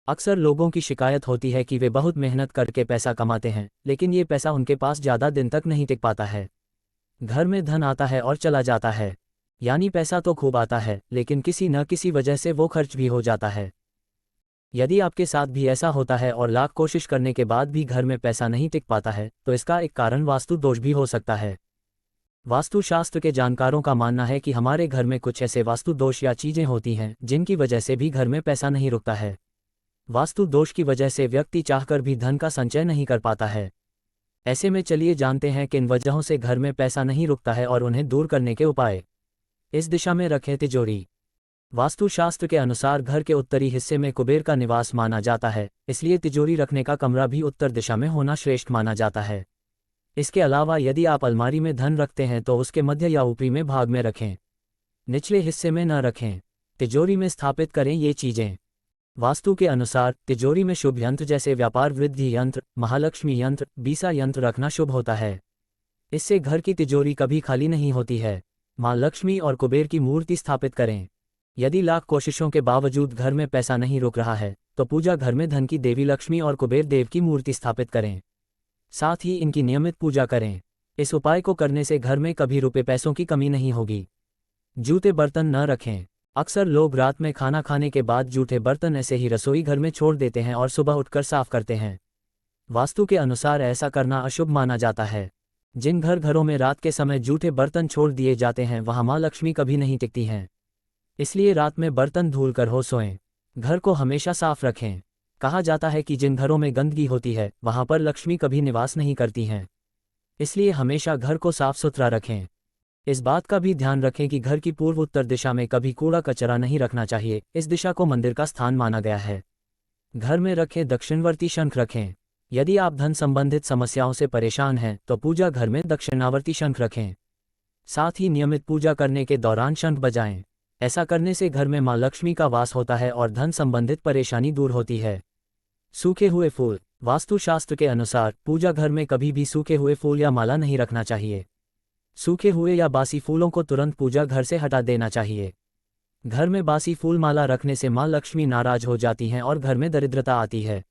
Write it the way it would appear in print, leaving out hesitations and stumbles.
अक्सर लोगों की शिकायत होती है कि वे बहुत मेहनत करके पैसा कमाते हैं, लेकिन ये पैसा उनके पास ज़्यादा दिन तक नहीं टिक पाता है। घर में धन आता है और चला जाता है, यानी पैसा तो खूब आता है, लेकिन किसी न किसी वजह से वो खर्च भी हो जाता है। यदि आपके साथ भी ऐसा होता है और लाख कोशिश करने के बाद भी घर में पैसा नहीं टिक पाता है, तो इसका एक कारण वास्तु दोष भी हो सकता है। वास्तुशास्त्र के जानकारों का मानना है कि हमारे घर में कुछ ऐसे वास्तु दोष या चीज़ें होती हैं जिनकी वजह से भी घर में पैसा नहीं रुकता है। वास्तु दोष की वजह से व्यक्ति चाहकर भी धन का संचय नहीं कर पाता है। ऐसे में चलिए जानते हैं किन वजहों से घर में पैसा नहीं रुकता है और उन्हें दूर करने के उपाय। इस दिशा में रखें तिजोरी। वास्तुशास्त्र के अनुसार घर के उत्तरी हिस्से में कुबेर का निवास माना जाता है, इसलिए तिजोरी रखने का कमरा भी उत्तर दिशा में होना श्रेष्ठ माना जाता है। इसके अलावा यदि आप अलमारी में धन रखते हैं तो उसके मध्य या ऊपरी में भाग में रखें, निचले हिस्से में न रखें। तिजोरी में स्थापित करें ये चीज़ें। वास्तु के अनुसार तिजोरी में शुभ यंत्र जैसे व्यापार वृद्धि यंत्र, महालक्ष्मी यंत्र, बीसा यंत्र रखना शुभ होता है। इससे घर की तिजोरी कभी खाली नहीं होती है। माँ लक्ष्मी और कुबेर की मूर्ति स्थापित करें। यदि लाख कोशिशों के बावजूद घर में पैसा नहीं रुक रहा है, तो पूजा घर में धन की देवी लक्ष्मी और कुबेर देव की मूर्ति स्थापित करें। साथ ही इनकी नियमित पूजा करें। इस उपाय को करने से घर में कभी रुपए पैसों की कमी नहीं होगी। जूठे बर्तन न रखें। अक्सर लोग रात में खाना खाने के बाद जूठे बर्तन ऐसे ही रसोई घर में छोड़ देते हैं और सुबह उठकर साफ करते हैं। वास्तु के अनुसार ऐसा करना अशुभ माना जाता है। जिन घरों में रात के समय जूठे बर्तन छोड़ दिए जाते हैं वहां माँ लक्ष्मी कभी नहीं टिकती हैं। इसलिए रात में बर्तन धुल कर हो सोएं। घर को हमेशा साफ रखें। कहा जाता है कि जिन घरों में गंदगी होती है वहां पर लक्ष्मी कभी निवास नहीं करती हैं। इसलिए हमेशा घर को साफ सुथरा रखें। इस बात का भी ध्यान रखें कि घर की पूर्व उत्तर दिशा में कभी कूड़ा कचरा नहीं रखना चाहिए। इस दिशा को मंदिर का स्थान माना गया है। घर में रखें दक्षिणवर्ती शंख रखें। यदि आप धन संबंधित समस्याओं से परेशान हैं तो पूजा घर में दक्षिणावर्ती शंख रखें। साथ ही नियमित पूजा करने के दौरान शंख बजाएं। ऐसा करने से घर में माँ लक्ष्मी का वास होता है और धन संबंधित परेशानी दूर होती है। सूखे हुए फूल। वास्तुशास्त्र के अनुसार पूजा घर में कभी भी सूखे हुए फूल या माला नहीं रखना चाहिए। सूखे हुए या बासी फूलों को तुरंत पूजा घर से हटा देना चाहिए। घर में बासी फूल माला रखने से माँ लक्ष्मी नाराज हो जाती हैं और घर में दरिद्रता आती है।